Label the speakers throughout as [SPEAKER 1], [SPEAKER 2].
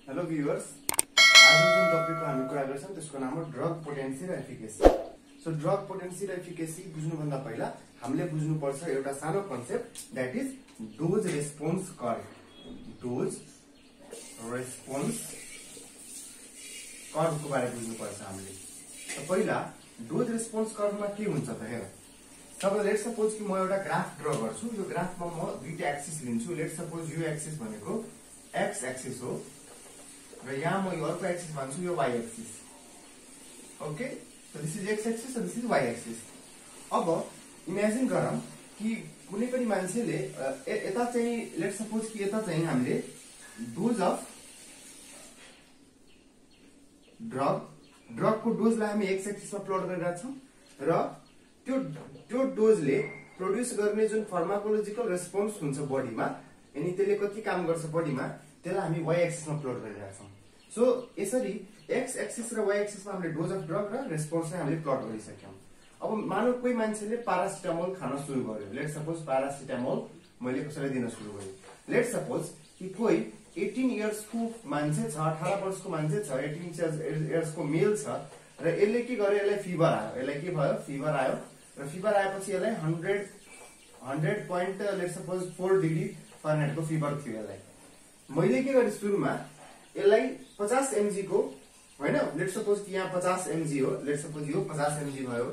[SPEAKER 1] Hello viewers, आज जुन टपिकको हामी कुरा गर्छौं त्यसको नाम हो ड्रग पोटेन्सी र एफिकेसी। सो ड्रग पोटेन्सी र एफिकेसी बुझ्नुभन्दा पहिला हामीले बुझ्नुपर्छ एउटा सानो concept, that is dose response curve. Dose response कर्वको बारे बुझ्नुपर्छ हामीले। पहिला डोज रेस्पोन्स कर्वमा के हुन्छ त हेर। तपाईले लेट्स सपोज कि म एउटा ग्राफ ड्र गर्छु। यो ग्राफमा म दुईटा एक्सिस लिन्छु। लेट्स सपोज यो एक्सिस भनेको एक्स एक्सिस हो र यहाँ म यो अर्को एक्सिस भन्छु, यो Y axis. Okay, so this is X axis and this is Y axis. अब इमेजिन गरौँ कि कुनै पनि मान्छेले यता चाहिँ लेट्स सपोज कि यता चाहिँ हामीले डोज अफ ड्रगको डोजलाई हामी एक्स एक्सिसमा प्लट गरिरहेका छौं र त्यो डोजले प्रोड्युस गर्ने जुन फार्माकोलोजिकल रेस्पोन्स हुन्छ बडीमा, अनि त्यसले कति काम गर्छ बडीमा, त्यसलाई हामी वाई एक्सिसमा प्लट गरिरहेका छौं। सो यसरी एक्स एक्सिस र वाई एक्सिसमा हामीले डोज अफ ड्रग र रेस्पोन्स चाहिँ हामीले प्लट गरिसक्यौं। अब मानव कोही मान्छेले प्यारासिटामोल खान सुरु गर्यो। लेट्स सपोज प्यारासिटामोल मैले कसैलाई दिन सुरु गरेँ। लेट्स सपोज कि कोही 18 इयर्सको मान्छे छ, 18 वर्षको मान्छे छ, 18 इयर्सको मेल छ र यसले के गर्यो, यसलाई फिभर आयो। यसलाई के भयो, फिभर आयो र फिभर आएपछि यसलाई 100 पोइन्ट लेट्स सपोज 4 डिग्री फरेनहाइटको फिभर थियो यसलाई। मैले के गरेँ सुरुमा यसलाई 50 mg को हैन, लेट्स सपोज कि यहाँ 50 mg हो, लेट्स सपोज यो 50 mg भयो,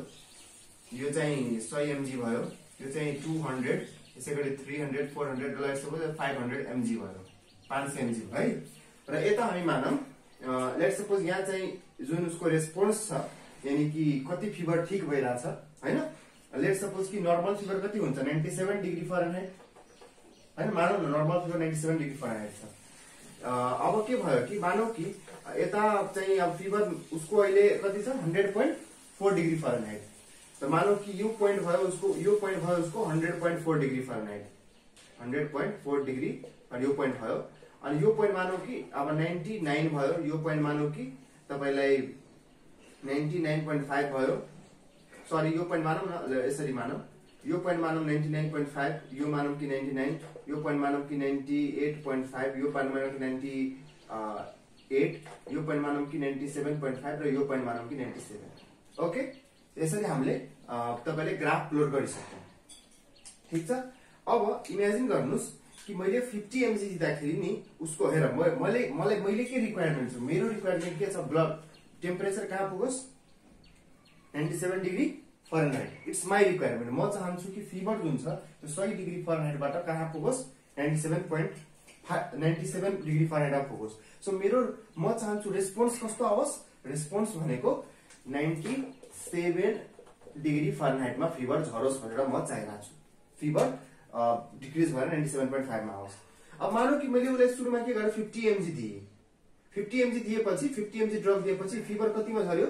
[SPEAKER 1] यो चाहिँ 100 mg भयो, यो चाहिँ 200, यसैगरी 300 400 लेट्स सपोज 500 mg भयो, 500 mg है। र यता हामी मानौं लेट्स सपोज यहाँ चाहिँ जुन उसको रेस्पोन्स छ, यानी कि कति फिभर ठीक भइराछ हैन। लेट्स सपोज कि नर्मल फिभर कति हुन्छ, 97 डिग्री फरेनहाइट हैन। मानौ न नर्मल फिभर 97 डिग्री फरेनहाइट छ। अब के भयो कि मानौ कि यता चाहिँ अब फिभर उसको अहिले कति छ, 100.4 डिग्री फरेनहाइट। त मानौ कि यो पोइन्ट भयो उसको, यो पोइन्ट भयो उसको 100.4 डिग्री फरेनहाइट, 100.4 डिग्री र यो पोइन्ट भयो। अनि यो पोइन्ट मानौ कि अब 99 भयो, यो पोइन्ट मानौ कि तपाईलाई 99.5 भयो। सरी, यो पोइन्ट मानौ न, यसरी मानौ, यो पोइन्ट मानौ 99.5, यो मानौ कि 99, यो पोइन्ट मानौ कि 98.5, यो पोइन्ट मानौ कि 98, यो पोइन्ट मानौ कि 97.5 र यो पोइन्ट मानौ कि 97। ओके, यसरी हामीले तपाईले ग्राफ प्लट गरिसक्यौं। ठीक छ। अब इमेजिन गर्नुस् कि मैले 50 mg दिँदाखेरि नि उसको हेर मैले के रिक्वायरमेन्ट छ, मेरो रिक्वायरमेन्ट के छ, ब्लड टेम्परेचर कहाँ पुगोस्, 97 degree Fahrenheit. It's my requirement. म चाहन्छु कि फिभर जुन छ त्यो 100 डिग्री फरेनहाइटबाट कहाँ पुगोस्, 97 डिग्री फरेनहाइटमा पुगोस्। सो म चाहन्छु रेस्पोन्स कस्तो आओस्, रेस्पोन्स भनेको 97 डिग्री फरेनहाइटमा फिभर झरोस् भनेर म चाहिरहेको छु। फिभर डिक्रिज भएर 97.5 मा आओस्। अब मानौ कि मैले उसलाई सुरुमा के गरेँ, 50 mg दिए। 50 mg दिएपछि 50 mg ड्रग दिएपछि फिभर कतिमा झर्यो,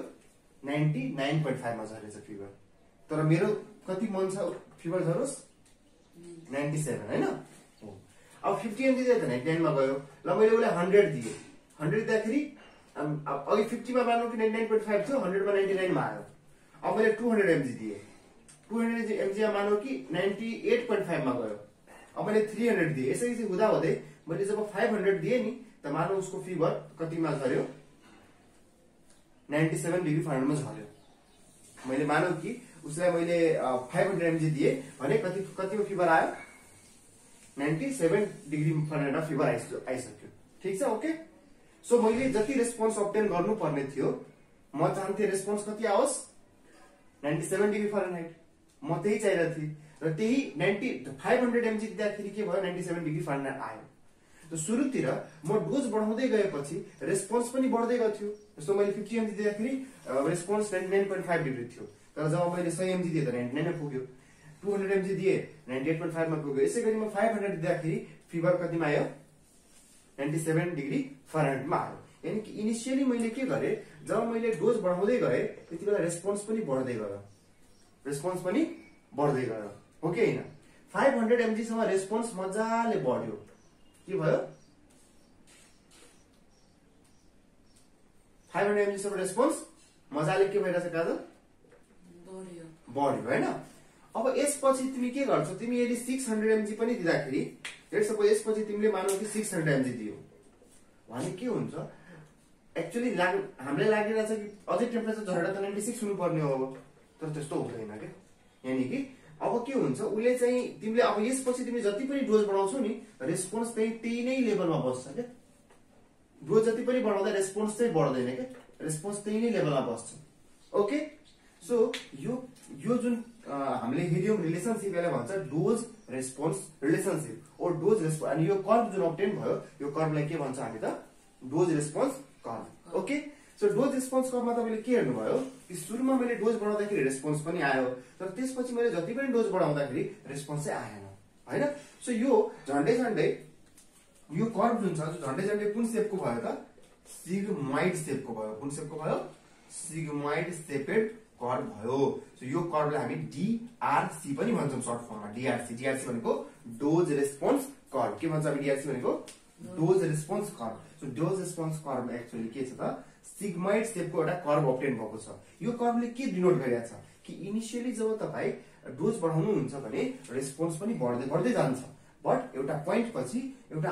[SPEAKER 1] 99.5 मा झरेछ फिभर। तर मेरो कति मन छ फिभर झरोस्, 97 हैन। अब 50 mg दिए त 99 मा गयो। ल मैले उसलाई 100 दिए। 100 दिँदाखेरि अघि 50 मा मानौ कि 99.5 थियो, 100 मा 99 मा आयो। अब मैले 200 mg दिए। 200 mg मा मानौ कि 98.5 मा गयो। अब मैले 300 दिए। यसरी हुँदा हुँदै मैले जब 500 दिए नि, त मानौ उसको फिभर कतिमा झर्यो, 97 डिग्री फरेनहाइटमा झर्यो। मैले मानौ कि उसलाई मैले 500 mg दिए भने कतिको फिभर आयो, 97 डिग्री फरेनहाइटमा फिभर आइसक्यो। ठीक छ। ओके, सो मैले जति रेस्पोन्स अब्टेन गर्नुपर्ने थियो, म चाहन्थे रेस्पोन्स कति आओस्, 97 डिग्री फरेनहाइट। म त्यही चाहिरहेको थिएँ र त्यही 500 mg दिँदाखेरि के भयो, 97 डिग्री फरेनहाइट आयो। त सुरुतिर म डोज बढाउँदै गएपछि रेस्पोन्स पनि बढ्दै गयो। जस्तो मैले 50 mg दिँदाखेरि रेस्पोन्स 99.5 डिग्री थियो, तर जब मैले 100 mg दिए त 99 मा पुग्यो। 200 mg दिए 98.5 मा पुग्यो। यसैगरी म 500 दिँदाखेरि फिभर कतिमा आयो, 97 डिग्री फरेनहाइटमा आयो। यानी कि इनिशियली मैले के गरेँ, जब मैले डोज बढाउँदै गएँ त्यति बेला रेस्पोन्स पनि बढ्दै गयो, रेस्पोन्स पनि बढ्दै गयो। हो कि हैन। 500 mg सम्म रेस्पोन्स मजाले बढ्यो। के भयो, 500 mg सम्म रेस्पोन्स मजाले के भइरहेछ काजल, बढ्यो हैन। अब यसपछि तिमी के गर्छौ, तिमी यदि 600 mg पनि दिँदाखेरि, लेट्स सपोज यसपछि तिमीले मानौ कि 600 mg दियौ, भने के हुन्छ एक्चुअली हामीलाई लागिरहेछ कि अझै टेम्परेचर झरेर त 96 हुनुपर्ने हो अब, तर त्यस्तो हुँदैन के। यानी कि अब के हुन्छ उसले चाहिँ तिमीले अब यसपछि तिमीले जति पनि डोज बढाउँछौ नि रेस्पोन्स चाहिँ त्यही नै लेभलमा बस्छ के। डोज जति पनि बढाउँदा रेस्पोन्स चाहिँ बढ्दैन के, रेस्पोन्स त्यही नै लेभलमा बस्छ। ओके, सो यो जुन हामीले हेरियौं रिलेसनशिप यसलाई भन्छ डोज रेस्पोन्स रिलेसनशिप ओ डोज रेस्पोन्स। अनि यो कर्व जुन अब्टेन भयो यो कर्वलाई के भन्छ हामी त dose response curve. Okay, so dose response कर्वमा तपाईले के हेर्नुभयो कि सुरुमा मैले डोज बढाउँदाखेरि रेस्पोन्स पनि आयो, तर त्यसपछि मैले जति पनि डोज बढाउँदाखेरि रेस्पोन्स चाहिँ आएन हैन। सो यो झन्डै झन्डै यो कर्व जुन छ झन्डै झन्डै कुन शेपको भयो त सिग्मोइड शेपको भयो। कुन शेपको भयो सिग्मोइड शेपेड कर्व भयो। सो यो कर्वलाई हामी DRC पनि भन्छौं सर्ट फर्ममा DRC। DRC भनेको डोज रेस्पोन्स कर्व। के भन्छ हामी DRC भनेको dose response curve. So dose response curve actually के छ त सिग्मोइड शेपको एउटा कर्व अब्टेन भएको छ। यो कर्वले के डिनोट गरिरहेछ कि इनिशियली जब तपाई डोज बढाउनुहुन्छ भने रेस्पोन्स पनि बढ्दै बढ्दै जान्छ, बट एउटा पोइन्ट पछि एउटा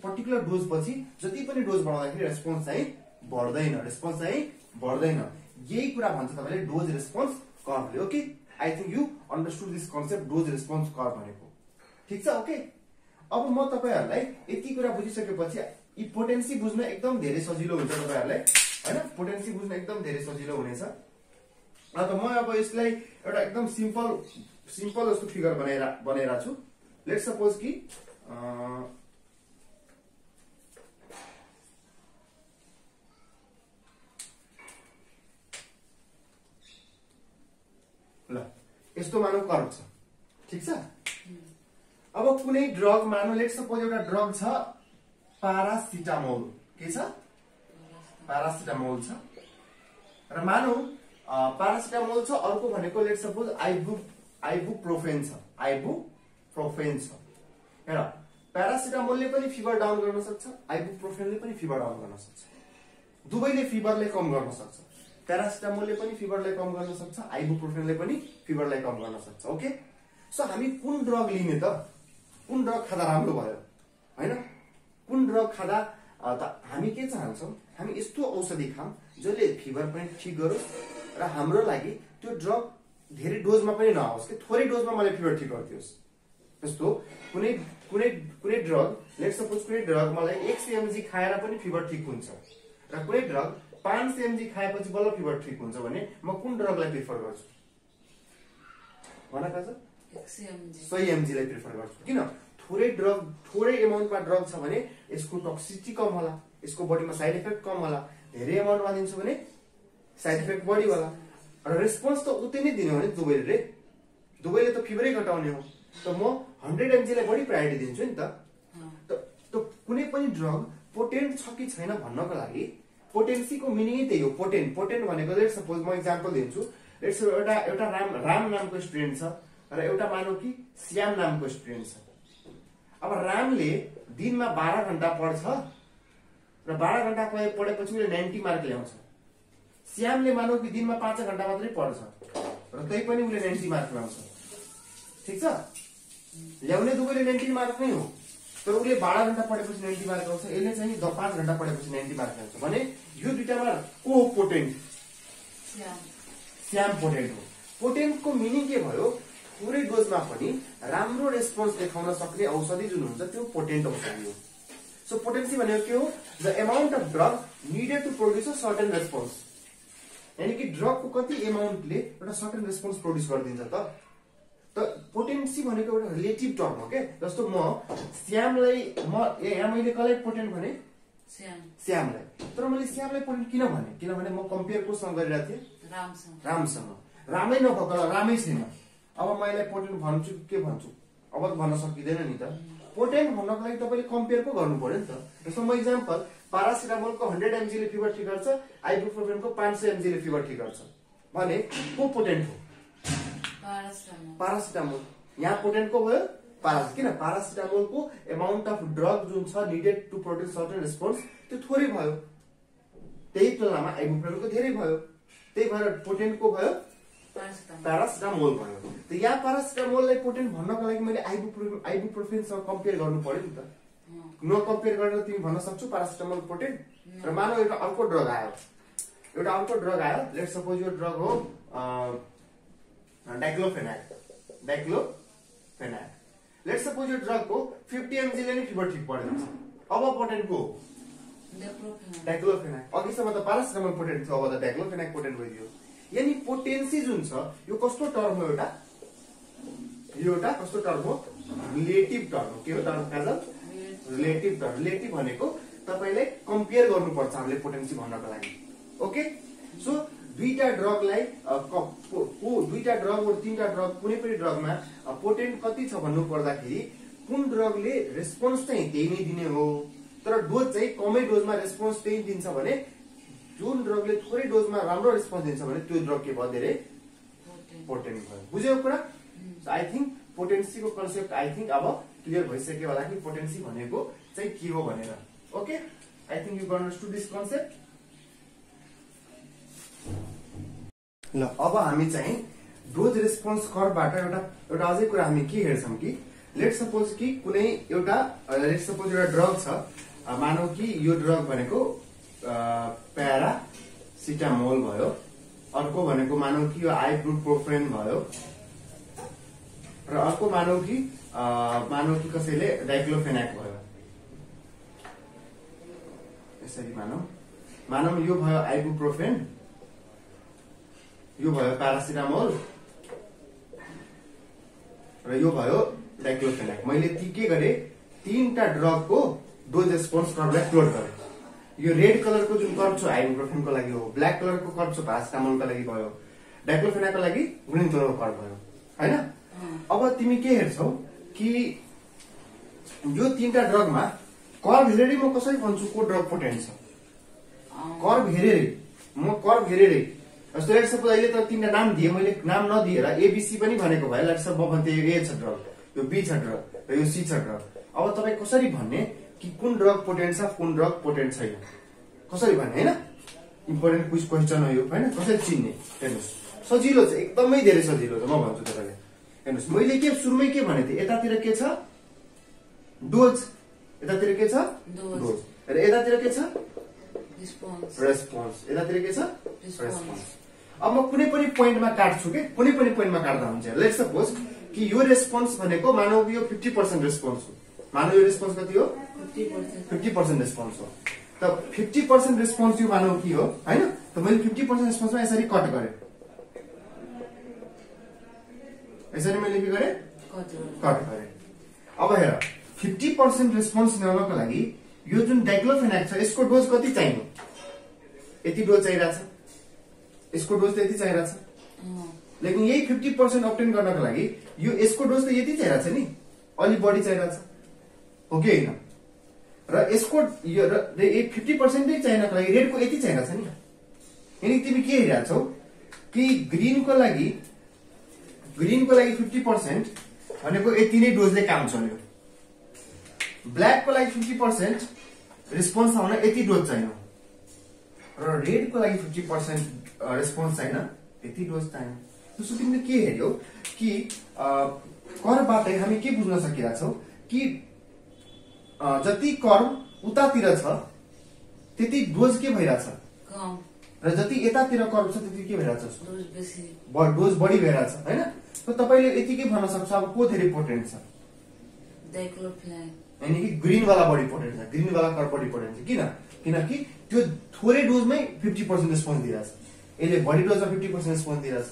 [SPEAKER 1] पर्टिकुलर डोज पछि जति पनि डोज बढाउँदाखेरि रेस्पोन्स चाहिँ बढ्दैन, रेस्पोन्स चाहिँ बढ्दैन। यही कुरा भन्छ तपाईले डोज रेस्पोन्स कर्वले। Okay, I think you understood this concept dose response curve भनेको। ठीक छ। ओके, अब म तपाईहरुलाई यति कुरा बुझिसकेपछि यी पोटेन्सी बुझ्न एकदम धेरै सजिलो हुन्छ तपाईहरुलाई हैन। पोटेन्सी बुझ्न एकदम धेरै सजिलो हुनेछ। त म अब यसलाई एउटा एकदम सिम्पल जस्तो फिगर बनाइरा छु। लेट्स सपोज कि ल यस्तो मानौ कर्व छ। ठीक छ। अब कुनै ड्रग मानौ लेट्स सपोज एउटा ड्रग छ पारासिटामोल। के छ पारासिटामोल छ र मानौ पारासिटामोल छ, अर्को भनेको लेट्स सपोज आइबुप्रोफेन छ। आइबुप्रोफेन छ। हेर प्यारासिटामोलले पनि फिभर डाउन गर्न सक्छ, आइबुप्रोफेनले पनि फिभर डाउन गर्न सक्छ। दुवैले फिभरलाई कम गर्न सक्छ। प्यारासिटामोलले पनि फिभरलाई कम गर्न सक्छ, आइबुप्रोफेनले पनि फिभरलाई कम गर्न सक्छ। ओके, सो हामी कुन ड्रग लिने त? कुन ड्रग खादा राम्रो भयो हैन? कुन ड्रग खादा हामी के चाहन्छौं? हामी यस्तो औषधि खाम जसले फिभर पनि ठीक गरोस् र हाम्रो लागि त्यो ड्रग धेरै डोजमा पनि नआओस् कि थोरै डोजमा मलाई फिभर ठीक गरिदियोस्। जस्तो कुनै ड्रग लेट्स सपोज कुनै ड्रग मलाई 100 mg खाएर पनि फिभर ठीक हुन्छ र कुनै ड्रग 500 mg खाएपछि बल्ल फिभर ठीक हुन्छ भने म कुन ड्रगलाई प्रिफर गर्छु? भन त 100 mg लाई प्रिफर गर्छु। किन? थोरै एमाउन्टमा ड्रग छ भने यसको टक्सिसिटी कम होला, यसको बडीमा साइड इफेक्ट कम होला। धेरै एमाउन्टमा दिन्छु भने साइड इफेक्ट बढी होला र रेस्पोन्स त उतै नै दिने हो नि दुवैले त फिभरै घटाउने हो। त म 100 mg लाई बढी प्रायोरिटी दिन्छु नि त। कुनै पनि ड्रग पोटेन्ट छ कि छैन भन्नको लागि पोटेन्सीको मिनिङ त्यही हो। पोटेन्ट भनेको लेट्स सपोज म एक्जाम्पल दिन्छु। लेट्स सपोज एउटा राम नामको स्टुडेन्ट छ र एउटा मानौ कि श्याम नामको स्टुडेन्ट छ। अब रामले दिनमा 12 घण्टा पढ्छ र 12 घण्टा पढेपछि उसले 90 मार्क ल्याउँछ। श्यामले मानौ कि दिनमा 5 घण्टा मात्रै पढ्छ र तै पनि उसले 90 मार्क ल्याउँछ। ठीक छ। ल्याउने दुवैले 90 मार्क नै हो, तर उसले 12 घण्टा पढेपछि 90 मार्क आउँछ, यसले चाहिँ 5 घण्टा पढेपछि 90 मार्क ल्याउँछ। भने यो दुईटामा को पोटेन्ट? श्याम पोटेन्ट हो। पोटेन्टको मिनिङ के भयो? थोरै डोजमा पनि राम्रो रेस्पोन्स देखाउन सक्ने औषधि जुन हुन्छ त्यो पोटेन्ट औषधि हो। सो पोटेन्सी भनेको के हो? The amount of drug needed to produce a certain response. यानी कि ड्रगको कति एमाउन्टले एउटा सर्टेन रेस्पोन्स प्रोड्युस गरिदिन्छ त पोटेन्सी भनेको एउटा रिलेटिभ टर्म हो के। जस्तो मैले कसलाई पोटेन्ट भने? श्यामलाई। तर मैले श्यामलाई पोटेन्ट किन भने? किनभने म कम्पेयर कोसँग गरिरहेको थिएँ? रामसँग। रामै नभएको रामै छैन। अब मैले पोटेन्ट भन्छु के भन्छु? अब त भन्न सकिँदैन नि त। पोटेन्ट भन्नको लागि तपाईले कम्पेयर पो गर्नु पर्यो नि त। जस्तो म एक्जाम्पल पारासिटामोलको 100 mg ले फिभर ठीक गर्छ, आइबुप्रोफेनको 500 mg ले फिभर ठीक गर्छ भने को पोटेन्ट हो? पारासिटामोल। यहाँ पोटेन्ट को भयो किन? पारासिटामोलको अमाउन्ट अफ ड्रग जुन छ needed to produce certain response त्यो थोरै भयो, त्यही तुलनामा आइबुप्रोफेनको धेरै भयो। त्यही भएर पोटेन्ट को भयो? प्यारासिटामोल भयो। त यहाँ प्यारासिटामोललाई पोटेन्ट भन्नको लागि मैले आइबुप्रोफेनसँग कम्पेयर गर्नु पर्यो नि त। नकम्पेयर गरेर तिमी भन्न सक्छौ प्यारासिटामोल पोटेन्ट र मानौ एउटा अर्को ड्रग आयो लेट्स सपोज यो ड्रग हो डाइक्लोफेनाक लेट्स सपोज यो ड्रग को 50 mg ले नै फिभर ठिक पार्छ अब पोटेन्ट को डाइक्लोफेनाक अघिसम्म त प्यारासिटामोल पोटेन्ट थियो अब त डाइक्लोफेनाक पोटेन्ट भइदियो यानी पोटेन्सी जुन छ यो कस्तो टर्म हो एउटा कस्तो टर्म हो रिलेटिभ टर्म हो के हो टर्म काजल रिलेटिभ टर्म रिलेटिभ भनेको तपाईले कम्पेयर गर्नुपर्छ हामीले पोटेन्सी भन्नको लागि ओके सो दुईटा ड्रगलाई दुईटा ड्रग वा तीनटा ड्रग कुनै पनि ड्रगमा पोटेन्ट कति छ भन्नु पर्दाखेरि कुन ड्रगले रेस्पोन्स चाहिँ त्यही नै दिने हो तर डोज चाहिँ कमै डोजमा रेस्पोन्स त्यही दिन्छ भने जुन ड्रगले थोरै डोजमा राम्रो रेस्पोन्स दिन्छ भने त्यो ड्रग के भयो धेरै पोटेन्ट भयो बुझ्यौ कुरा आई थिंक पोटेन्सी को कन्सेप्ट आई थिंक अब क्लियर भइसक्यो होला कि पोटेन्सी भनेको चाहिँ के हो भनेर okay I think you understood this concept ल अब हामी चाहिँ डोज रेस्पोन्स कर्वबाट एउटा अझै कुरा हामी के हेर्छौं कि लेट्स सपोज कि कुनै एउटा ड्रग छ मानौ कि यो ड्रग भनेको प्यारासिटामोल भयो अर्को भनेको मानौ कि यो आइबुप्रोफेन भयो र अर्को मानौ कि कसैले डाइक्लोफेनाक भयो यसरी मानौ यो भयो आइबुप्रोफेन यो भयो प्यारासिटामोल र यो भयो डाइक्लोफेनाक मैले के गरे तीनटा ड्रग को डोज रेस्पोन्स कर्वलाई प्लट गरे यो रेड कलर को जुन कर्व छ आइबुप्रोफेन को लागि हो ब्ल्याक कलर को कर्व छ प्यारासिटामोल को लागि भयो डाइक्लोफेनाक को लागि ग्रीन कलर को कर्व भयो हैन अब तिमी के हेर्छौ कि यो तीनटा ड्रगमा कर्व हेरेरै म कसरी भन्छु को ड्रग पोटेन्ट छ कर्व हेरेरै जस्तो लेट्स सपोज अहिले त तीनटा नाम दिए मैले नाम नदिएर एबीसी पनि भनेको भए लेट्स सपोज भन्थे यो ए छ ड्रग यो बी छ ड्रग र यो सी छ ड्रग अब तपाई कसरी भन्ने कि कुन ड्रग पोटेन्ट छ कुन ड्रग पोटेन्ट छैन कसरी भन्ने हैन इम्पोर्टेन्ट क्वेशन हो यो हैन कसरी चिन्ने हेर्नुस् सजिलो छ एकदमै धेरै सजिलो छ म भन्छु तपाईलाई हेर्नुस् मैले के सुरुमै के भने थिए यतातिर के छ डोज यतातिर के छ डोज र यतातिर के छ रेस्पोन्स यतातिर के छ रेस्पोन्स अब म कुनै पनि पोइन्टमा काट्छु के कुनै पनि पोइन्टमा काट्दा हुन्छ लेट्स सपोज कि यो रेस्पोन्स भनेको मानौ कि यो 50% रेस्पोन्स हो मानौ यो रेस्पोन्स कति हो 50% रेस्पोन्स हो त 50% रेस्पोन्स यो मानौ कि हो हैन त मैले 50% रेस्पोन्समा यसरी कट गरे यसरी मैले के गरे कट गरे अब हेर 50% रेस्पोन्स ल्याउनको लागि यो जुन डाइक्लोफेनाक छ यसको डोज कति चाहियो यति डोज चाहिरहेछ यसको डोज त यति चाहिरहेछ लेकिन यही 50% अब्टेन गर्नको लागि यो यसको डोज त यति चाहिरहेछ नि अलि बढी चाहिरहेछ हो कि हैन र यसको यो 50% नै चाहिनको लागि रेडको यति चाहिरहेछ नि यनि तिमी के हेरिरहेछौ कि ग्रीनको लागि 50% भनेको यति नै डोजले काम चल्यो ब्ल्याक को लागि 50% रेस्पोन्स आउन यति डोज चाहियो र रेड को लागि 50% रेस्पोन्स छैन यति डोज चाहियो त्यसो तिमीले के हेर्यौ कि कर्वबाट हामी के बुझ्न सकिरहेछौ कि जति कर्व उतातिर छ त्यति डोज के भइराछ कम र जति यतातिर कर्व छ त्यति के भइराछ डोज बेसी डोज बढी भइराछ हैन त तपाईले यति के भन्न सक्छ अब को धेरै पोटेन्ट छ डाइक्लोफेनाक यानी कि ग्रीन वाला बडी पोटेन्ट छ ग्रीन वाला कर्व बडी पोटेन्ट छ किनकि त्यो थोरै डोजमै 50% रेस्पोन्स दिइराछ यसले बडी डोजमा 50% रेस्पोन्स दिइराछ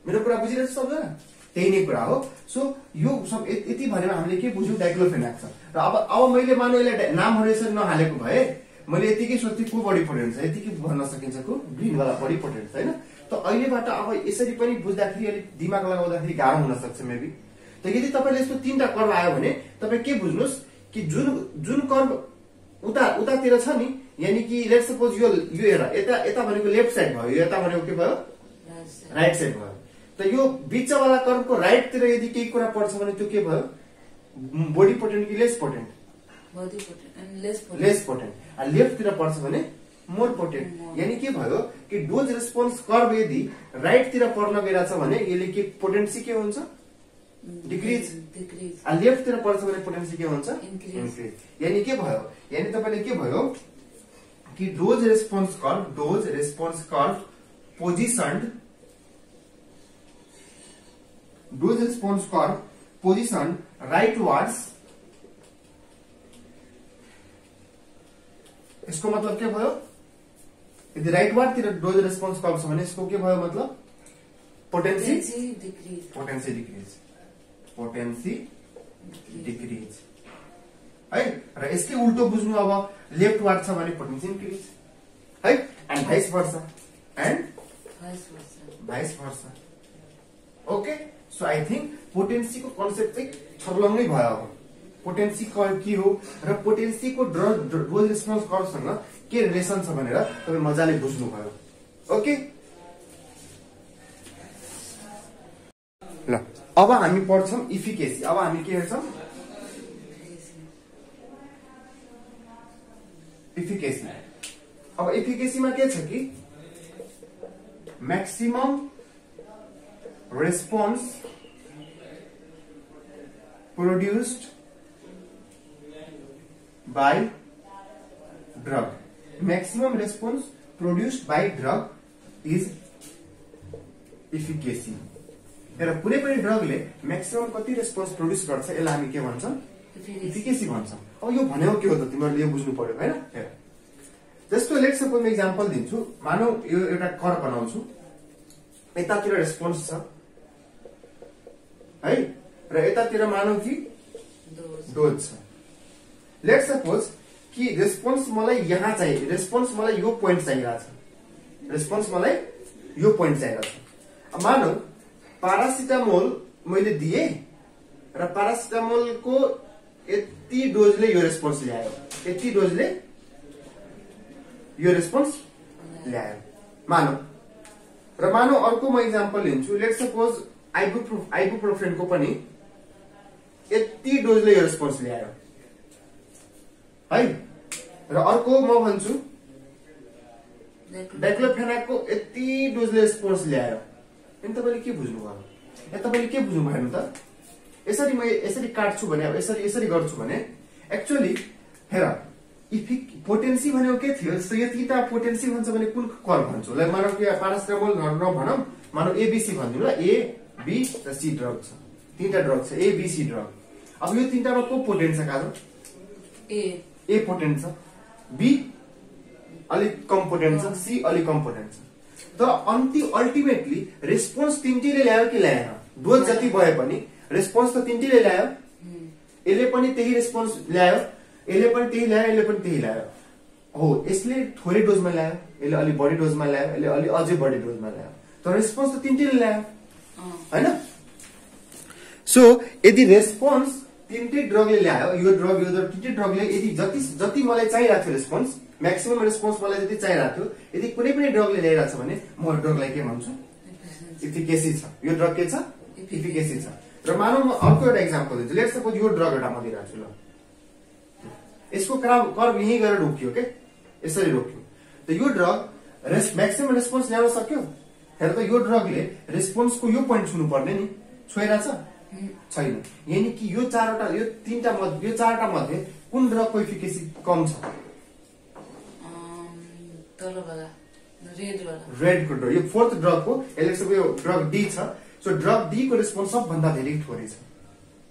[SPEAKER 1] मेरो कुरा बुझिरहेछ सबजना त्यही नै कुरा हो सो यो सब यति भनेर हामीले के बुझ्यौ डाइक्लोफेनाक छ र अब मैले मान्नु यसले नामहरु यसरी नहालेको भए मैले यतिकै सोच्थे को बडी पोटेन्ट छ यतिकै भन्न सकिन्छ को ग्रीन वाला बडी पोटेन्ट छ हैन त अहिलेबाट अब यसरी पनि बुझ्दाखेरि अलि दिमाग लगाउँदाखेरि गाह्रो हुन सक्छ मेबी त यदि तपाईले यस्तो तीनटा कर्व आयो भने तपाई के बुझ्नुस् कि जुन कर्व उतातिर छ नि यानी कि लेट्स सपोज यो हेर यता भनेको लेफ्ट साइड भयो यता भनेको के भयो राइट साइड भयो त यो बीचवाला कर्वको राइट तिर यदि केही कुरा पर्छ भने त्यो के भयो बडी पोटेन्ट कि lace potent body potent and lace potent आ लेफ्ट तिर पर्छ भने मोर पोटेन्ट यानी के भयो कि डोज रेस्पोन्स कर्व यदि राइट तिर पर्न गइराछ भने यसले के पोटेन्सी के हुन्छ डिक्रिज,
[SPEAKER 2] डिक्रिज,
[SPEAKER 1] लेफ्ट तिर पर्छ भने पोटेन्सी के हुन्छ?
[SPEAKER 2] इन्क्रिज।
[SPEAKER 1] इन्क्रिज। यानी के भयो? यानी तपाईले के भयो कि डोज रेस्पोन्स कर्भ पोजिसन राइटवार्ड्स, इसको मतलब के भयो? यदि राइटवार्ड तिर डोज रेस्पोन्स कर्भ छ भने यसको के भयो मतलब? पोटेन्सी
[SPEAKER 2] डिक्रिज,
[SPEAKER 1] पोटेन्सी डिक्रिज है। र यसकै उल्टो बुझ्नु, अब लेफ्ट वार्ड छ भने पोटेन्सी इन्क्रिज है, and vice versa. Okay, so I think potency को कन्सेप्ट चाहिँ छर्लङ्गै भयो। अब पोटेन्सी के हो र पोटेन्सी को डोज रेस्पोन्स कर्भसँग के रिलेसन छ भनेर तपाईले मजाले बुझ्नु भयो। ओके, ल अब हामी पढ्छौं इफिकेसी। अब हामी के हेर्छौं? इफिकेसी। अब इफिकेसीमा के छ कि maximum response produced by drug. Maximum response produced by drug is efficacy. र कुनै पनि ड्रगले मैक्सिमम कति रेस्पोन्स प्रोड्युस गर्छ यसलाई हामी के भन्छौं? इफिकेसी भन्छौं। अब यो भनेको के हो त? तिमीहरूले यो बुझ्नु पर्यो हैन। जस्तो लेट्स सपोज म एक्जाम्पल दिन्छु। मानौ यो एउटा कर्भ बनाउँछु, यतातिर रेस्पोन्स छ है, र यतातिर मानौ कि डोज छ। लेट्स सपोज कि रेस्पोन्स मलाई यहाँ चाहिए, रेस्पोन्स मलाई यो पोइन्ट चाहिरहेछ, रेस्पोन्स मलाई यो पोइन्ट चाहिरहेछ। मानौ पारासिटामोल मैले दिए र पारासिटामोलको यति डोजले यो रेस्पोन्स ल्यायो, यति डोजले यो रेस्पोन्स ल्यायो मानौ। र मानौ अर्को म एक्जाम्पल लिन्छु। लेट्स सपोज आइबुप्रोफेनको पनि यति डोजले यो रेस्पोन्स ल्यायो है, र अर्को म भन्छु डाइक्लोफेनाकको यति डोजले रेस्पोन्स ल्यायो। अनि तपाईले के बुझ्नु भयो? तपाईले के बुझ्नु भएन त? यसरी म यसरी काट्छु भने, अब यसरी गर्छु भने एक्चुअली हेर, पोटेन्सी भनेको के थियो? सो यो तीनटा पोटेन्सी भन्छ भने कुन कर्भ भन्छौ? लाइक मानौ कि पारासिटामोल नभनौं, मानौ एबीसी भन्दिनु ल। ए बी र सी ड्रग छ, तीनटा ड्रग छ, ए बी सी ड्रग। अब यो तीनटामा को पोटेन्ट छ काजो? ए पोटेन्ट छ, बी अलिक कम पोटेन्ट छ, सी अलिक कम पोटेन्ट छ। तर अल्टिमेटली रेस्पोन्स तीनटैले ल्यायो कि ल्याएन? डोज जति भए पनि रेस्पोन्स त तीनटैले ल्यायो। यसले पनि त्यही रेस्पोन्स ल्यायो, यसले पनि त्यही ल्यायो, यसले पनि त्यही ल्यायो हो। यसले थोरै डोजमा ल्यायो, यसले अलि बढी डोजमा ल्यायो, यसले अलि अझै बढी डोजमा ल्यायो, तर रेस्पोन्स त तीनटैले ल्यायो हैन। सो यदि रेस्पोन्स तीनटै ड्रगले ल्यायो, यो तीनटै ड्रगले यदि जति मलाई चाहिरहेको थियो रेस्पोन्स, मैक्सिमम रेस्पोन्स मलाई जति चाहिरहेको थियो, यदि कुनै पनि ड्रगले ल्याइरहेछ भने म ड्रगलाई के भन्छु? इफिकेसी छ। यो ड्रग के छ? इफिकेसी छ। र मानौ म अर्को एउटा एक्जाम्पल दिन्छु। लेट्स सपोज यो ड्रग एउटा म दिइरहेको छु ल, यसको कर्भ यही गएर रोकियो के, यसरी रोकियो। त यो ड्रग मैक्सिमम रेस्पोन्स ल्याउन सक्यो? हेर त यो ड्रगले रेस्पोन्सको यो पोइन्ट छुनु पर्ने नि, छोइरहेछ छैन। यानी कि यो चारटा मध्ये कुन ड्रगको इफिकेसी कम छ? रेडको ड्रग, यो फोर्थ ड्रगको। यसले यो ड्रग डी छ, सो ड्रग डी को रेस्पोन्स सबभन्दा धेरै थोरै छ।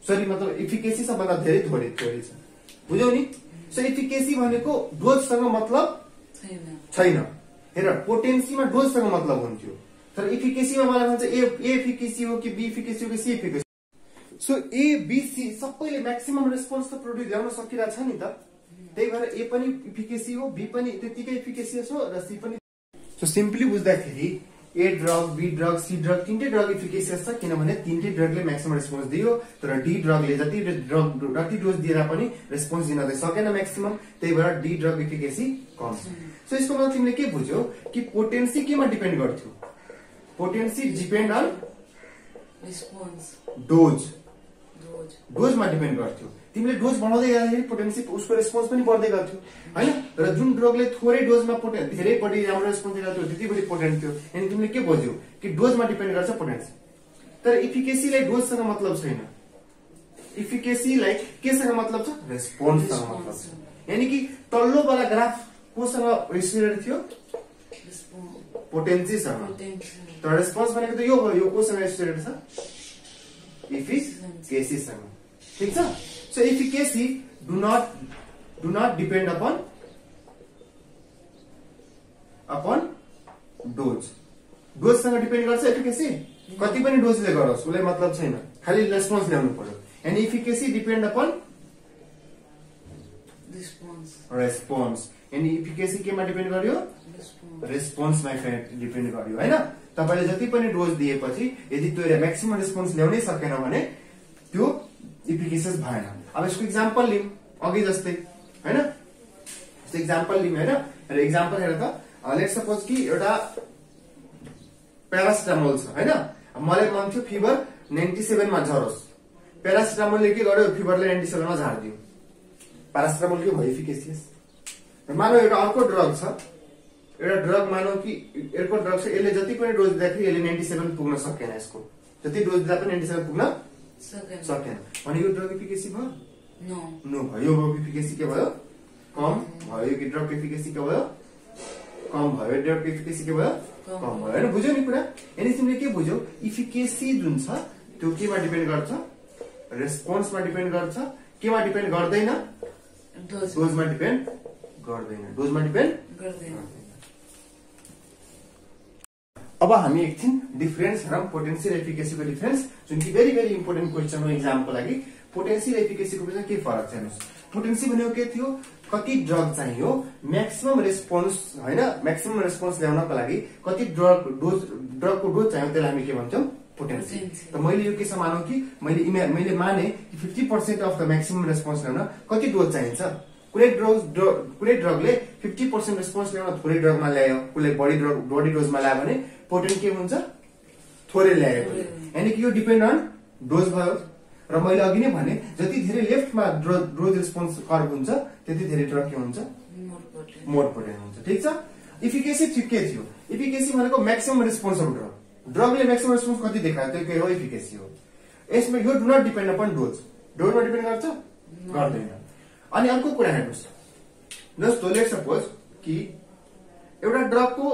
[SPEAKER 1] सरी मतलब इफिकेसी सबभन्दा धेरै थोरै छ, बुझ्यौ नि? सो इफिकेसी भनेको डोजसँग मतलब छैन। हेर, पोटेन्सीमा डोजसँग मतलब हुन्थ्यो, तर इफिकेसीमा मलाई भन्छ ए इफिकेसी हो कि बी इफिकेसी हो कि C efficacy. So A B C सबैले म्याक्सिमम रेस्पोन्स त प्रोड्युस ल्याउन सकिरहेछ नि त, त्यही भएर ए पनि इफिकेसी हो, बी पनि त्यतिकै इफिकेसी हो र सी पनि। सो सिम्पली बुझ्दाखेरि A drug, B drug, C drug तीनटै ड्रग इफिकेसियस छ, किनभने तीनटै ड्रगले म्याक्सिमम रेस्पोन्स दियो, तर डी ड्रगले जति डोज दिएर पनि रेस्पोन्स दिन सकेन म्याक्सिमम, त्यही भएर डी ड्रग इफिकेसी कम छ। सो यसको मतलब तिमीले के बुझ्यौ कि पोटेन्सी केमा डिपेन्ड गर्थ्यो? पोटेन्सी डिपेन्ड अन डोजमा डिपेन्ड गर्थ्यो। तिमीले डोज बढाउँदै जाँदाखेरि पोटेन्सी उसको रेस्पोन्स पनि बढ्दै गर्थ्यो हैन। र जुन ड्रगले थोरै डोजमा धेरै बढी राम्रो रेस्पोन्स दिएको थियो, त्यति बढी पोटेन्ट थियो। अनि तिमीले के बुझ्यौ कि डोजमा डिपेन्ड गर्छ पोटेन्सी। तर इफिकेसीलाई डोजसँग मतलब छैन। इफिकेसीलाई केसँग मतलब छ? रेस्पोन्ससँग मतलब छ। यानी कि तल्लो वाला ग्राफ कोसँग एसोसिएटेड थियो? पोटेन्सीसँग। तर रेस्पोन्स भनेको त यो भयो, यो कोसँग एसोसिएटेड छ? इफिकेसीसँग। ठीक छ? So efficacy do not depend upon dose. डोजसँग डिपेन्ड गर्छ एफिकेसी? कति पनि डोजले गरोस् उसलाई मतलब छैन, खाली रेस्पोन्स ल्याउनु पर्यो। And efficacy depend upon response. And efficacy केमा डिपेन्ड गर्यो? रेस्पोन्समा डिपेन्ड गर्यो हैन। तपाईले जति पनि डोज दिएपछि यदि त्यो म्याक्सिमम रेस्पोन्स ल्याउनै सकेन भने त्यो इफिकेसियस भएन। अब यसको एक्जाम्पल लिउँ अघि जस्तै हैन। यस्तो एक्जाम्पल लिउँ हैन। र एक्जाम्पल हेर त, लेट्स सपोज कि एउटा प्यारासिटामोल छ हैन। मलाई मन थियो फिभर 97 मा झरोस्, प्यारासिटामोलले के गर्यो? फिभरलाई 97 मा झार्दियो। प्यारासिटामोल के भयो? इफिकेसियस। मानौ एउटा अर्को ड्रग छ, एउटा ड्रग मानौ कि अर्को ड्रग छ, यसले जति पनि डोज दिँदाखेरि यसले 97 पुग्न सकेन, यसको जति डोज दिँदा पनि 97 पुग्न सकेन भने यो ड्रग इफिकेसी भयो? नो भयो। यो इफिकेसी के भयो? कम भयो। यो ड्रग इफिकेसी के भयो? कम भयो। ड्रग इफिकेसी के भयो? कम भयो हैन। बुझ्यौ नि कुरा? अनि तिमीले के बुझ्यौ? इफिकेसी जुन छ त्यो केमा डिपेन्ड गर्छ? रेस्पोन्समा डिपेन्ड गर्छ। केमा डिपेन्ड गर्दैन? डोजमा डिपेन्ड गर्दैन। डोजमा डिपेन्ड गर्दैन। अब हामी एकछिन डिफरेन्स हेरौँ, पोटेन्सियल एफिकेसीको डिफरेन्स, जुन कि भेरी भेरी इम्पोर्टेन्ट क्वेसन हो एक्जामको लागि। पोटेन्सियल एफिकेसीको बिचमा के फरक छ हेर्नुस्। पोटेन्सी भनेको के थियो? कति ड्रग चाहियो म्याक्सिमम रेस्पोन्स हैन, म्याक्सिमम रेस्पोन्स ल्याउनको लागि कति ड्रगको डोज चाहियो, त्यसलाई हामी के भन्छौँ? पोटेन्सी। त मैले यो केसमा मानौँ कि मैले माने कि 50% अफ द म्याक्सिमम रेस्पोन्स ल्याउन कति डोज चाहिन्छ। कुनै ड्रगले 50% रेस्पोन्स ल्याउन थोरै ड्रगमा ल्यायो, कुनै बढी डोजमा ल्यायो भने पोटेन्ट के हुन्छ? थोरै ल्यायो। यानी कि यो डिपेन्ड अन डोज भयो। र मैले अघि नै भने जति धेरै लेफ्टमा डोज रेस्पोन्स कर्भ हुन्छ त्यति धेरै ड्रग के हुन्छ? मोर पोटेन्ट हुन्छ। ठीक छ? इफिकेसी के थियो? इफिकेसी भनेको म्याक्सिमम रेस्पोन्स अफ ड्रग। ड्रगले म्याक्सिमम रेस्पोन्स कति देखायो त्यो के हो? इफिकेसी हो। यसमा यो do not depend upon dose. डोजमा डिपेन्ड गर्छ? गर्दैन। अनि अर्को कुरा हेर्नुस्, जस्तो लेट सपोज कि एउटा ड्रगको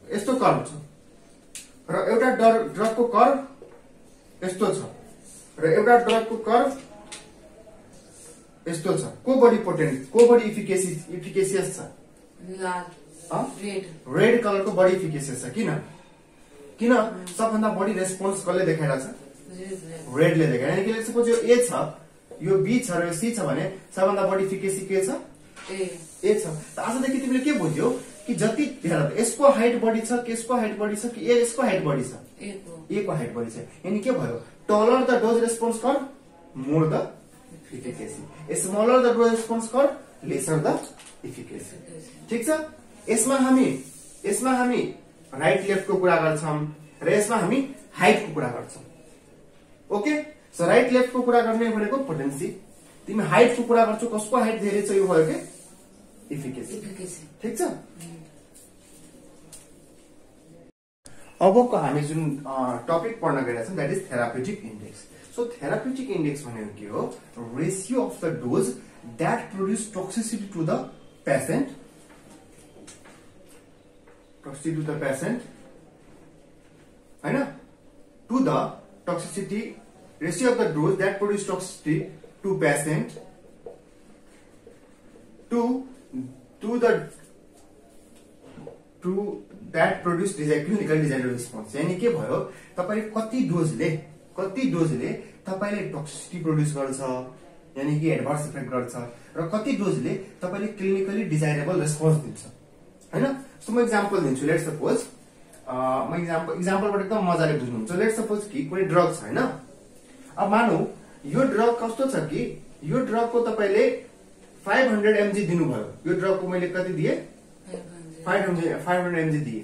[SPEAKER 1] यस्तो कर्भ छ र एउटा ड्रगको कर्भ यस्तो छ र एउटा ड्रगको कर्भ यस्तो छ। को बढी पोटेन्ट, को बढी इफिकेसियस छ? रेड कलरको बढी इफिकेसियस छ। किन? सबभन्दा बढी रेस्पोन्स कसले देखाइरहेछ? रेडले देखायो। यानी कि सपोज यो ए छ, यो बी छ र यो सी छ भने सबभन्दा बढी इफिकेसी के छ? ए छ। त आजदेखि तिमीले के बुझ्यौ कि जति हेर यसको हाइट बढी छ कि यसको हाइट बढी छ कि यसको हाइट बढी छ? ए को हाइट बढी छ। यानी के भयो? Taller the dose response curve, more the efficacy. Smaller the dose response curve, lesser the efficacy. ठीक छ? यसमा हामी राइट लेफ्टको कुरा गर्छौं र यसमा हामी हाइटको कुरा गर्छौं। ओके? सो राइट लेफ्टको कुरा गर्ने भनेको पोटेन्सी, तिमी हाइटको कुरा गर्छौ, कसको हाइट धेरै छ यो भयो के? इफिकेसी। ठीक छ? अबको हामी जुन टपिक पढ्न गइरहेछौं that is therapeutic index. So therapeutic index भनेको के हो? Ratio of the dose that produce toxicity to the patient, हैन, to the toxicity, ratio of the dose that produce toxicity to patient to that produce clinical desired response. यानी के भयो? तपाईले कति डोजले तपाईले टॉक्सिसिटी प्रोड्यूस गर्छ, यानी कि एडभर्स इफेक्ट गर्छ, र कति डोजले तपाईले क्लिनिकली डिजायरेबल रेस्पोन्स दिन्छ, हैन। सो म एक्जाम्पल दिन्छु। लेट सपोज म एक्जाम्पलबाट एकदम मजाले बुझ्नुहुन्छ। लेट सपोज कि कुनै ड्रग छ, हैन। अब मानौ यो ड्रग कस्तो छ कि यो ड्रगको तपाईले 500 mg दिनुभयो। यो ड्रगको मैले कति दिए? 500 mg दिए।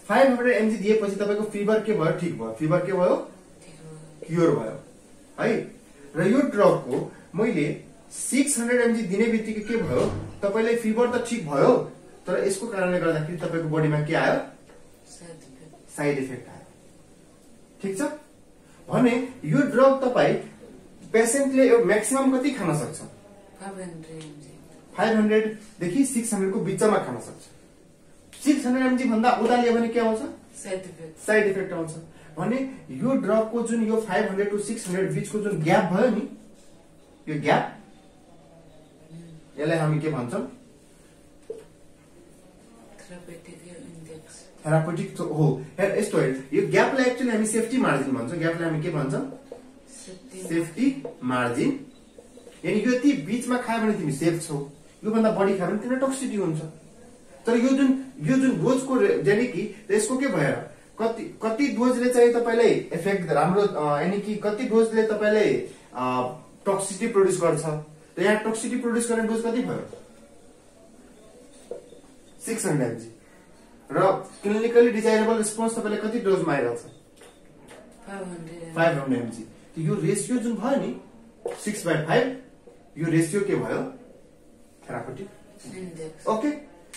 [SPEAKER 1] 500 mg दिएपछि तपाईको फिभर के भयो? ठीक भयो। फिभर के भयो? क्योर भयो है। र यो ड्रगको मैले 600 mg दिने बित्तिकै के भयो? तपाईले फिभर त ठीक भयो, तर यसको कारणले गर्दाखेरि तपाईको बडीमा के आयो? साइड इफेक्ट आयो। ठीक छ भने यो ड्रग तपाई पेशेन्टले म्याक्सिमम कति खान सक्छ 500 देखि 600 को बीचमा खान सक्छ 600 mg भन्दा उता भने के आउँछ साइड इफेक्ट आउँछ भने यो ड्रग को जुन यो 500 टु 600 बीचको जुन ग्याप भयो नि यो ग्याप यसलाई हामी के भन्छौं थेरापेटिक हो यस्तो यो ग्यापलाई एक्चुअली हामी सेफ्टी मार्जिन भन्छौं ग्यापलाई हामी के भन्छौं सेफ्टी मार्जिन यानी यो ती बीचमा खायो भने तिमी सेफ छौ यो भन्दा बढी खायो भने तिमीलाई टक्सिसिटी हुन्छ तर यो जुन डोजको यानी कि त्यसको के भयो कति डोजले चाहिँ तपाईलाई इफेक्ट राम्रो यानी कि कति डोजले तपाईलाई टक्सिसिटी प्रोड्युस गर्छ त यहाँ टक्सिसिटी प्रोड्युस गर्ने डोज कति भयो 600 mg र क्लिनिकली डिजायरेबल रेस्पोन्स तपाईले कति डोजमा आइरहेछ 500 mg यो रेशियो जुन भयो नि 6/5 यो रेशियो के भयो थेरापेटिक इन्डेक्स ओके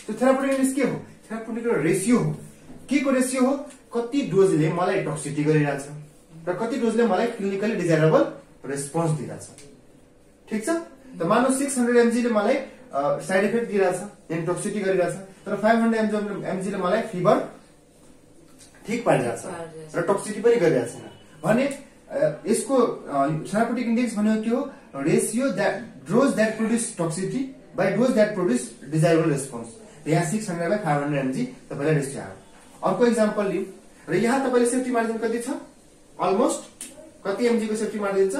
[SPEAKER 1] त्यो थेरापेटिक इन्डेक्स के हो थेरापेटिक रेशियो हो के को रेशियो हो कति डोजले मलाई टक्सिसिटी गरिरहेछ र कति डोजले मलाई क्लिनिकली डिजायरेबल रेस्पोन्स दिइरहेछ ठीक छ त मानौ 600 mg ले मलाई साइड इफेक्ट दिइरहेछ यानी टक्सिसिटी गरिरहेछ तर 500 mg ले मलाई फिभर ठीक पारिरहेछ र टक्सिसिटी पनि गरिरहेछ भने यसको थेरापेटिक इन्डेक्स भनेको के हो ratio that dose that produce toxicity by dose that produce desirable response यहाँ 600 बाइ 500 mg तपाईलाई रेशियो आयो अर्को एक्जाम्पल लिऊ र यहाँ तपाईले सेफ्टी मार्जिन कति छ अलमोस्ट कति mg को सेफ्टी मार्जिन छ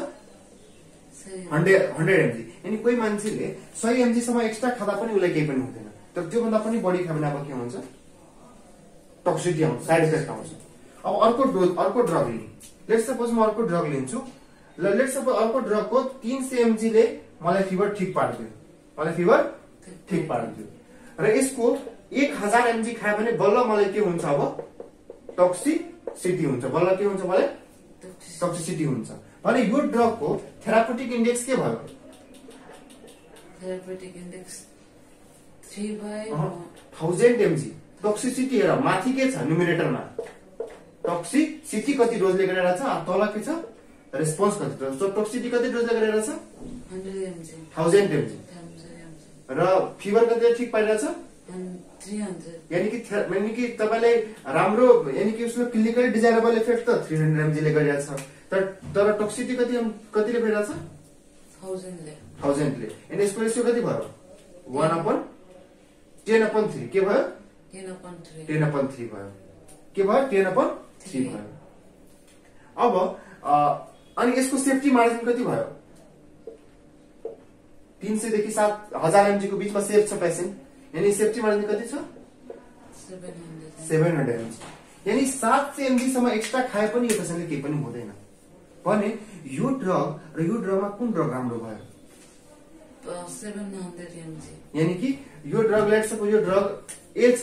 [SPEAKER 1] 100 mg यानी कोही मान्छेले 100 mg सम्म एक्स्ट्रा खादा पनि उलाई केही पनि हुँदैन तर त्यो भन्दा पनि बढी खायो भने अब के हुन्छ टक्सिसिटी आउँछ साइड इफेक्ट आउँछ अब अर्को ड्रग लिनु लेट्स सपोज म अर्को ड्रग लिन्छु ल लेट्स सपोज अर्को ड्रग को 300 mg ले मलाई फिभर ठीक पार्दियो र यसको 1000 mg खायो भने बल्ल मलाई के हुन्छ अब टक्सिसिटी हुन्छ बल्ल के हुन्छ मलाई टक्सिसिटी हुन्छ भने यो ड्रग को थेरापेटिक इन्डेक्स के भयो
[SPEAKER 2] थेरापेटिक इन्डेक्स
[SPEAKER 1] 3/1000 mg टक्सिसिटी हेर माथि के छ न्युमरेटरमा टक्सिसिटी कति डोजले गरिरहेछ तल के छ रेस्पोन्स कति छ टक्सिसिटी कति डोजले गरिरहेछ 1000 mg र फिभर कति ठीक पाइरहेछ
[SPEAKER 2] 300
[SPEAKER 1] यानी कि तपाईलाई राम्रो यानी कि उसको क्लिनिकली डिजायरेबल इफेक्ट त 300 mg ले गरिरहेछ तर टक्सिसिटी कतिले भइरहेछ 1000 ले अनि यसको रेशियो कति भयो 1/10/3 के भयो 10/3 भयो के भयो 10/3 भयो अब अनि यसको सेफ्टी मार्जिन कति भयो 300 देखि 7000 mg को बीचमा सेफ छ पेशेन्ट यानी सेफ्टी मार्जिन कति छ 700 mg यानी 700 mg सम्म एक्स्ट्रा खाए पनि यो पेशेन्टले केही पनि हुँदैन भने यो ड्रग र यो ड्रगमा कुन ड्रग राम्रो भयो
[SPEAKER 2] 700 mg
[SPEAKER 1] यानी कि यो ड्रग लेट्स सपोज यो ड्रग ए छ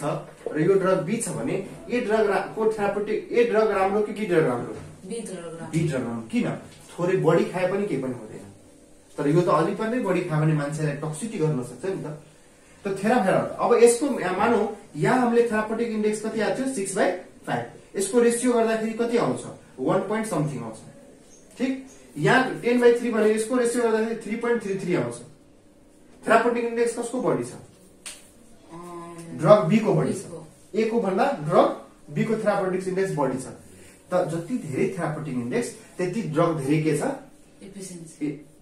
[SPEAKER 1] र यो ड्रग बी छ भने ए ड्रग को थेरापेटिक ए ड्रग राम्रो कि ड्रग राम्रो
[SPEAKER 2] बी ड्रग
[SPEAKER 1] राम्रो किन थोरै बढी खाए पनि केही पनि हुँदैन तर यो त अलि पनि बढी खायो भने मान्छेलाई टक्सिसिटी गर्न सक्छ नि त थेरापेटिक अब यसको मानौ यहाँ हामीले थेरापेटिक इन्डेक्स कति आयो 6/5 यसको रेशियो गर्दाखेरि कति आउँछ 1 point समथिङ आउँछ ठीक यहाँ 10/3 भने यसको रेशियो गर्दाखेरि 3.33 आउँछ थेरापेटिक इन्डेक्स कसको बढी छ ड्रग बी को बढी छ ए को भन्दा ड्रग बी को थेरापेटिक इन्डेक्स बढी छ त जति धेरै थेरापेटिक इन्डेक्स त्यति ड्रग धेरै के छ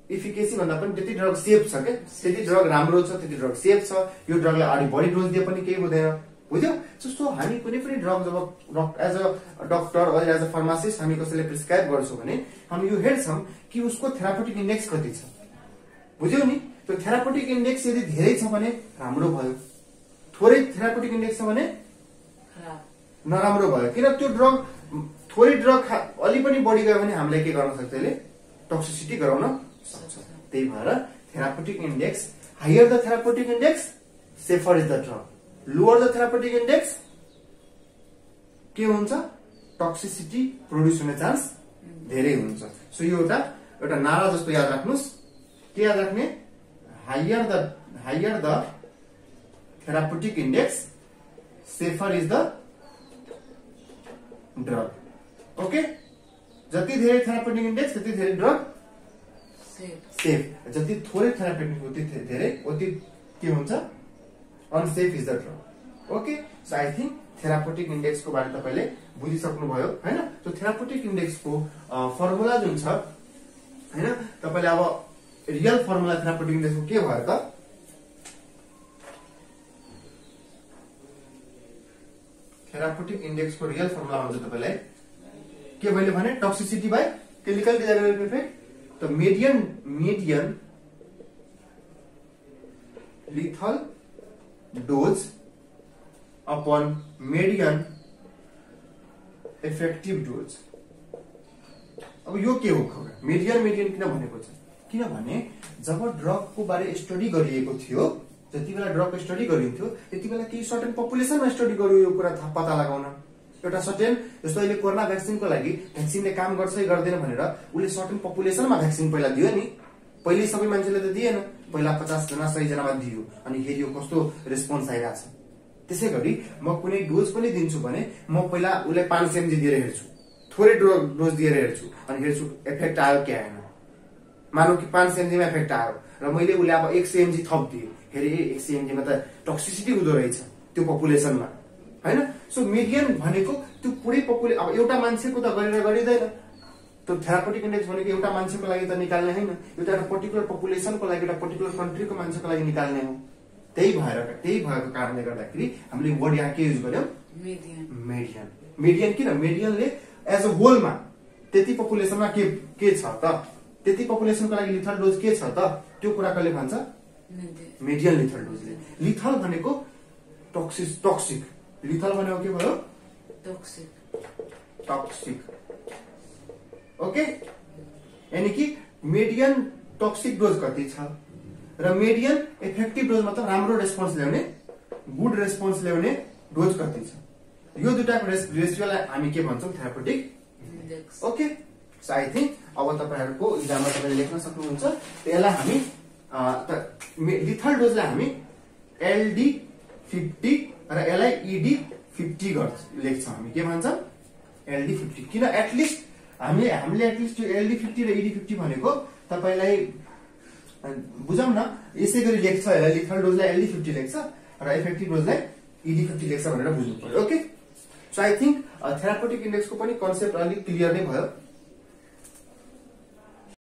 [SPEAKER 1] एफिकेसी भन्दा पनि त्यति ड्रग सेफ छ के त्यति ड्रग राम्रो छ त्यति ड्रग सेफ छ यो ड्रगलाई अलि बढी डोज दिए पनि केही हुँदैन बुझ्यौ सो हामी कुनै पनि ड्रग जब as a doctor or as a pharmacist हामी कसैले प्रिस्क्राइब गर्छौं भने हामी यो हेर्छौं कि उसको थेरापेटिक इन्डेक्स कति छ बुझ्यौ नि त्यो थेरापेटिक इन्डेक्स यदि धेरै छ भने राम्रो भयो थोरै थेरापेटिक इन्डेक्स छ भने नराम्रो भयो किन त्यो ड्रग थोरै ड्रग अलि पनि बढी गयो भने हामीलाई के गर्न सक्छ यसले टक्सिसिटी गराउन सक्छ त्यही भएर therapeutic index higher the therapeutic index safer is the drug lower the therapeutic index के हुन्छ टक्सिसिटी प्रोड्युस हुने चान्स धेरै हुन्छ सो यो एउटा नारा जस्तो याद राख्नुस् के याद राख्ने higher the therapeutic index safer is the drug okay जति धेरै थेरापेटिक इन्डेक्स त्यति धेरै ड्रग सेफ, जति थोरै थेरापेटिक उति धेरै उति के हुन्छ unsafe is the drug. Okay, so I think therapeutic index को बारे तपाईले बुझिसक्नु भयो हैन। सो थेरापेटिक इन्डेक्स को फर्मुला जुन छ हैन, तपाईले अब रियल फर्मुला थेरापेटिक इन्डेक्स को के भयो त, थेरापेटिक इन्डेक्स को रियल फर्मुला हुन्छ तपाईलाई के मैले भने toxicity by clinical designable effect. तो median lethal dose upon median effective dose। अब यो के हो खबर, median किन भनेको छ, किनभने जब ड्रग को बारे स्टडी गरिएको थियो, जति बेला ड्रग को स्टडी गरिन्थ्यो त्यति बेला केही सर्टेन पपुलेसनमा स्टडी गरियो यो कुरा पत्ता लगाउन। एउटा सर्टेन जस्तो अहिले कोरोना भ्याक्सिनको लागि भ्याक्सिनले काम गर्छ कि गर्दैन भनेर उले सर्टेन पपुलेसनमा भ्याक्सिन पहिला दियो नि, पहिले सबै मान्छेले त दिएन, पहिला 50 जना 100 जनामा दियो अनि हेरियो कस्तो रेस्पोन्स आइराछ। त्यसैगरी म कुनै डोज पनि दिन्छु भने म पहिला उले 500 mg दिएर हेर्छु, थोरै डोज दिएर हेर्छु अनि हेर्छु इफेक्ट आयो कि आएन। मानौ कि 500 mg मा इफेक्ट आयो र मैले उले अब 100 mg थप दिए, हेरे 100 mg मा त टक्सिसिटी हुँदो रहेछ त्यो पपुलेसनमा हैन। सो मिडियन भनेको त्यो पुरै अब एउटा मान्छेको त गरेर गरिदैन, त्यो थेरापेटिक इन्डेक्स भनेको एउटा मान्छेको लागि त निकाल्ने हैन, एउटा पर्टिकुलर पपुलेसनको लागि एउटा पर्टिकुलर कन्ट्रीको मान्छेको लागि निकाल्ने हो। त्यही भएको कारणले गर्दाखेरि हामीले वर्ड यहाँ के युज गर्यौं, मिडियन। किन मिडियनले एज अ होलमा त्यति पपुलेसनमा के छ त, त्यति पपुलेसनको लागि लिथल डोज के छ त, त्यो कुरा कहिले भन्छ मिडियन लिथल डोजले। लिथल भनेको टक्सिक, लिथल भनेको के भयो टक्सिक। ओके, यानी कि मिडियन टक्सिक डोज कति छ र मिडियन इफेक्टिभ डोज मतलब राम्रो रेस्पोन्स ल्याउने, गुड रेस्पोन्स ल्याउने डोज कति छ, यो दुटाको रेशियोलाई हामी के भन्छौं therapeutic index. Okay, so I think अब तपाईहरुको इक्जाममा तपाईले लेख्न सक्नुहुन्छ। त्यसलाई हामी लिथल डोजलाई हामी LD 50 र यसलाई ED 50 लेख्छौं। हामी के भन्छौं LD 50। किन एटलिस्ट हामीले एटलिस्ट त्यो LD 50 र ED 50 भनेको तपाईलाई बुझाउन यसै गरी लेख्छ, यसलाई लिथल डोजलाई LD 50 लेख्छ र इफेक्टिभ डोजलाई ED 50 लेख्छ भनेर बुझ्नु पर्यो। Okay, so I think therapeutic इन्डेक्सको पनि कन्सेप्ट अलिक क्लियर नै भयो।